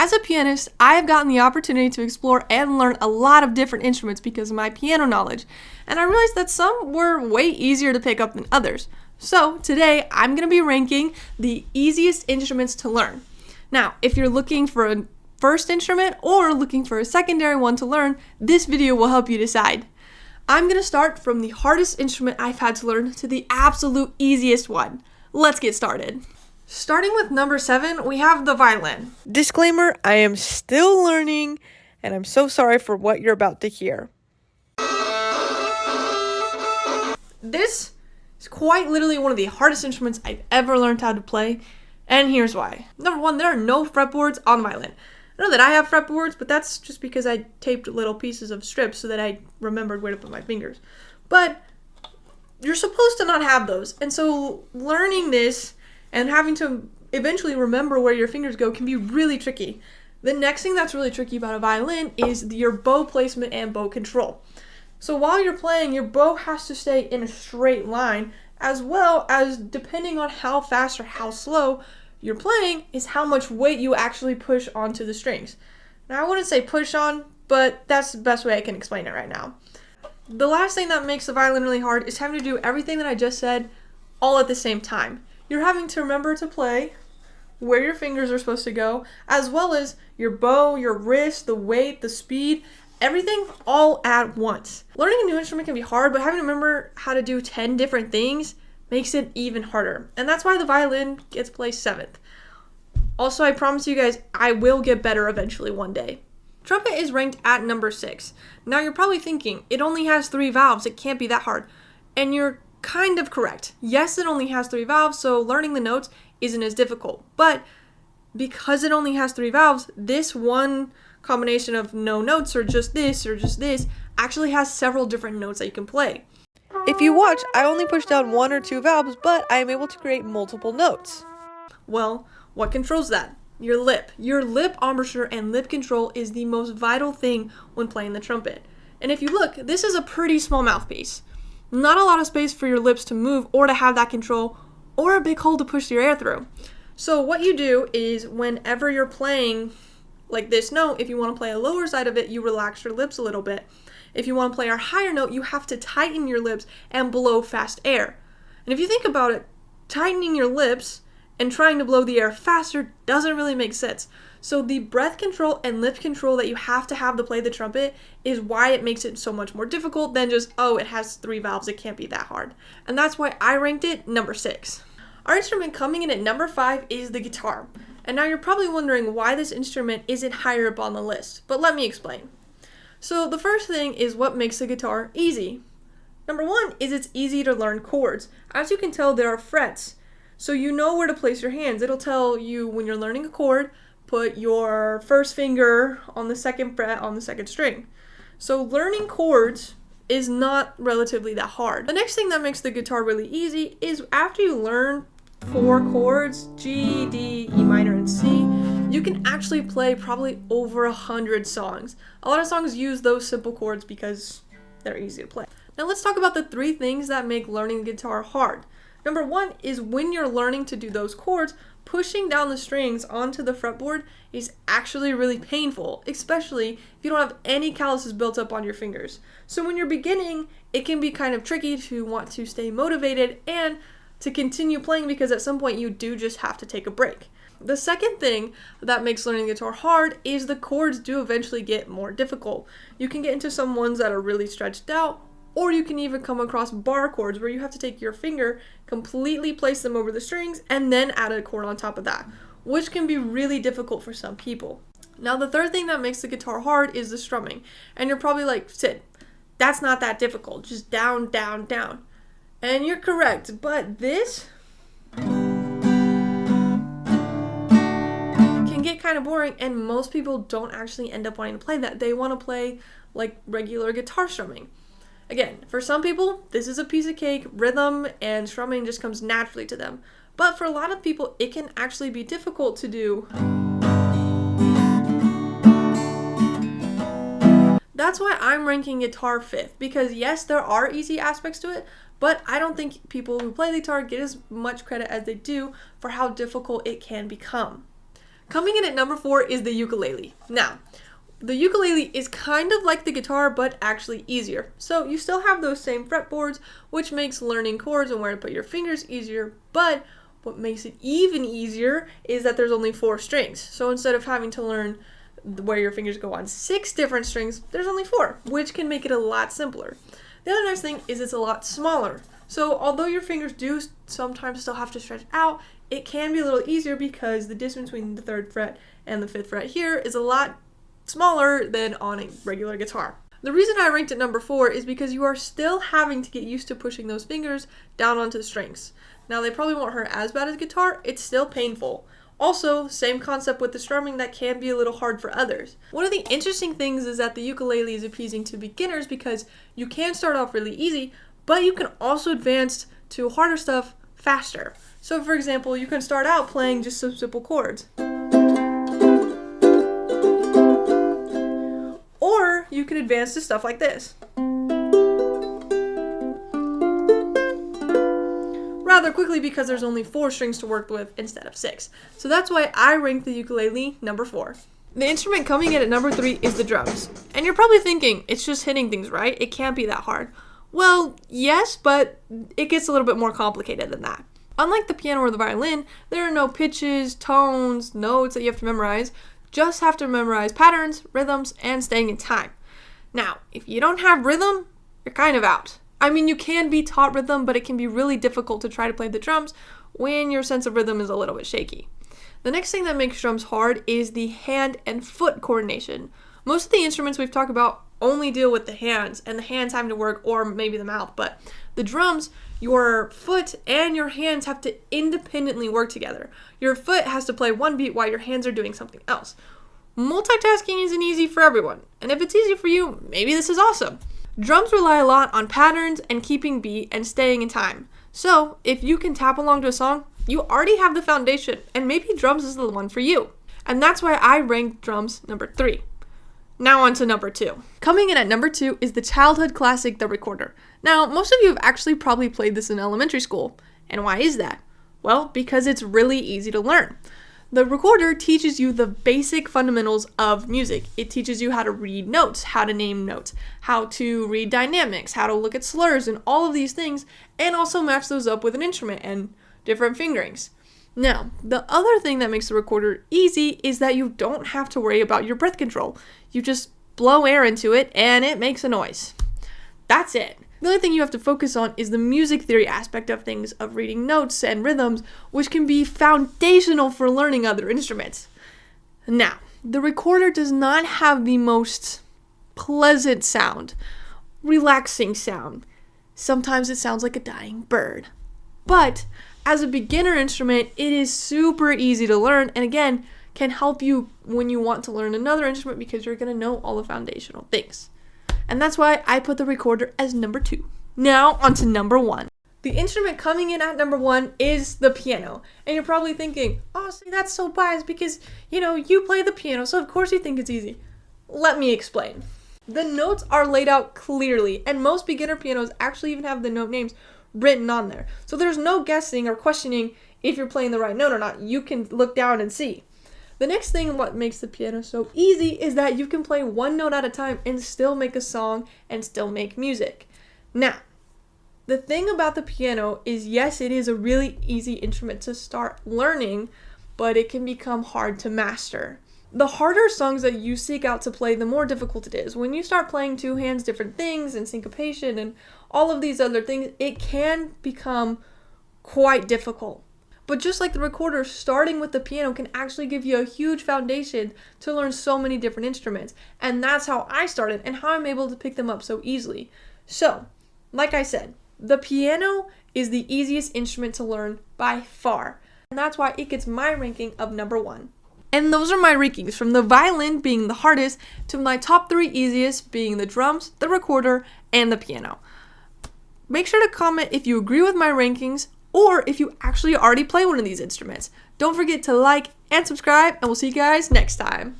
As a pianist, I have gotten the opportunity to explore and learn a lot of different instruments because of my piano knowledge, and I realized that some were way easier to pick up than others. So today, I'm going to be ranking the easiest instruments to learn. Now, if you're looking for a first instrument or looking for a secondary one to learn, this video will help you decide. I'm going to start from the hardest instrument I've had to learn to the absolute easiest one. Let's get started. Starting with number 7, we have the violin. Disclaimer, I am still learning, and I'm so sorry for what you're about to hear. This is quite literally one of the hardest instruments I've ever learned how to play, and here's why. Number 1, there are no fretboards on the violin. I know that I have fretboards, but that's just because I taped little pieces of strips so that I remembered where to put my fingers. But you're supposed to not have those, and so learning this and having to eventually remember where your fingers go can be really tricky. The next thing that's really tricky about a violin is your bow placement and bow control. So while you're playing, your bow has to stay in a straight line, as well as, depending on how fast or how slow you're playing, is how much weight you actually push onto the strings. Now, I wouldn't say push on, but that's the best way I can explain it right now. The last thing that makes the violin really hard is having to do everything that I just said all at the same time. You're having to remember to play where your fingers are supposed to go, as well as your bow, your wrist, the weight, the speed, everything all at once. Learning a new instrument can be hard, but having to remember how to do 10 different things makes it even harder. And that's why the violin gets placed 7th. Also, I promise you guys, I will get better eventually one day. Trumpet is ranked at number 6. Now you're probably thinking, it only has 3 valves, it can't be that hard. And you're kind of correct. Yes, it only has 3 valves, so learning the notes isn't as difficult. But because it only has 3 valves, this one combination of no notes or just this actually has several different notes that you can play. If you watch, I only push down 1 or 2 valves, but I am able to create multiple notes. Well, what controls that? Your lip. Your lip embouchure and lip control is the most vital thing when playing the trumpet. And if you look, this is a pretty small mouthpiece. Not a lot of space for your lips to move or to have that control, or a big hole to push your air through. So what you do is whenever you're playing like this note, if you want to play a lower side of it, you relax your lips a little bit. If you want to play a higher note, you have to tighten your lips and blow fast air. And if you think about it, tightening your lips and trying to blow the air faster doesn't really make sense. So the breath control and lip control that you have to play the trumpet is why it makes it so much more difficult than just, oh, it has 3 valves, it can't be that hard. And that's why I ranked it number 6. Our instrument coming in at number 5 is the guitar. And now you're probably wondering why this instrument isn't higher up on the list, but let me explain. So the first thing is what makes the guitar easy. Number 1 is it's easy to learn chords. As you can tell, there are frets. So you know where to place your hands. It'll tell you when you're learning a chord, put your first finger on the 2nd fret on the 2nd string. So learning chords is not relatively that hard. The next thing that makes the guitar really easy is after you learn 4 chords, G, D, E minor, and C, you can actually play probably over 100 songs. A lot of songs use those simple chords because they're easy to play. Now let's talk about the 3 things that make learning the guitar hard. Number 1 is when you're learning to do those chords, pushing down the strings onto the fretboard is actually really painful, especially if you don't have any calluses built up on your fingers. So when you're beginning, it can be kind of tricky to want to stay motivated and to continue playing because at some point you do just have to take a break. The second thing that makes learning guitar hard is the chords do eventually get more difficult. You can get into some ones that are really stretched out, or you can even come across bar chords where you have to take your finger, completely place them over the strings, and then add a chord on top of that, which can be really difficult for some people. Now, the third thing that makes the guitar hard is the strumming. And you're probably like, Sid, that's not that difficult. Just down, down, down. And you're correct, but this can get kind of boring, and most people don't actually end up wanting to play that. They want to play like regular guitar strumming. Again, for some people, this is a piece of cake. Rhythm and strumming just comes naturally to them. But for a lot of people, it can actually be difficult to do. That's why I'm ranking guitar 5th, because yes, there are easy aspects to it, but I don't think people who play the guitar get as much credit as they do for how difficult it can become. Coming in at number 4 is the ukulele. Now, the ukulele is kind of like the guitar, but actually easier. So you still have those same fretboards, which makes learning chords and where to put your fingers easier, but what makes it even easier is that there's only 4 strings. So instead of having to learn where your fingers go on 6 different strings, there's only 4, which can make it a lot simpler. The other nice thing is it's a lot smaller. So although your fingers do sometimes still have to stretch out, it can be a little easier because the distance between the 3rd fret and the 5th fret here is a lot smaller than on a regular guitar. The reason I ranked it number 4 is because you are still having to get used to pushing those fingers down onto the strings. Now they probably won't hurt as bad as guitar, it's still painful. Also, same concept with the strumming, that can be a little hard for others. One of the interesting things is that the ukulele is appeasing to beginners because you can start off really easy, but you can also advance to harder stuff faster. So for example, you can start out playing just some simple chords. Or you can advance to stuff like this. Rather quickly because there's only 4 strings to work with instead of 6. So that's why I ranked the ukulele number 4. The instrument coming in at number 3 is the drums. And you're probably thinking, it's just hitting things, right? It can't be that hard. Well, yes, but it gets a little bit more complicated than that. Unlike the piano or the violin, there are no pitches, tones, notes that you have to memorize. Just have to memorize patterns, rhythms, and staying in time. Now, if you don't have rhythm, you're kind of out. I mean, you can be taught rhythm, but it can be really difficult to try to play the drums when your sense of rhythm is a little bit shaky. The next thing that makes drums hard is the hand and foot coordination. Most of the instruments we've talked about only deal with the hands, and the hands having to work, or maybe the mouth, but the drums, your foot and your hands have to independently work together. Your foot has to play one beat while your hands are doing something else. Multitasking isn't easy for everyone, and if it's easy for you, maybe this is awesome. Drums rely a lot on patterns and keeping beat and staying in time. So, if you can tap along to a song, you already have the foundation, and maybe drums is the one for you. And that's why I ranked drums number 3. Now on to number 2. Coming in at number 2 is the childhood classic, the recorder. Now, most of you have actually probably played this in elementary school. And why is that? Well, because it's really easy to learn. The recorder teaches you the basic fundamentals of music. It teaches you how to read notes, how to name notes, how to read dynamics, how to look at slurs and all of these things, and also match those up with an instrument and different fingerings. Now, the other thing that makes the recorder easy is that you don't have to worry about your breath control. You just blow air into it and it makes a noise. That's it. The only thing you have to focus on is the music theory aspect of things, of reading notes and rhythms, which can be foundational for learning other instruments. Now, the recorder does not have the most pleasant sound, relaxing sound. Sometimes it sounds like a dying bird. But as a beginner instrument, it is super easy to learn, and again, can help you when you want to learn another instrument because you're going to know all the foundational things. And that's why I put the recorder as number 2. Now, on to number 1. The instrument coming in at number 1 is the piano. And you're probably thinking, oh, see, that's so biased because, you play the piano, so of course you think it's easy. Let me explain. The notes are laid out clearly, and most beginner pianos actually even have the note names written on there. So there's no guessing or questioning if you're playing the right note or not. You can look down and see. The next thing what makes the piano so easy is that you can play one note at a time and still make a song and still make music. Now, the thing about the piano is, yes, it is a really easy instrument to start learning, but it can become hard to master. The harder songs that you seek out to play, the more difficult it is. When you start playing two hands, different things, and syncopation, and all of these other things, it can become quite difficult. But just like the recorder, starting with the piano can actually give you a huge foundation to learn so many different instruments. And that's how I started and how I'm able to pick them up so easily. So, like I said, the piano is the easiest instrument to learn by far. And that's why it gets my ranking of number 1. And those are my rankings, from the violin being the hardest to my top 3 easiest being the drums, the recorder, and the piano. Make sure to comment if you agree with my rankings or if you actually already play one of these instruments. Don't forget to like and subscribe, and we'll see you guys next time.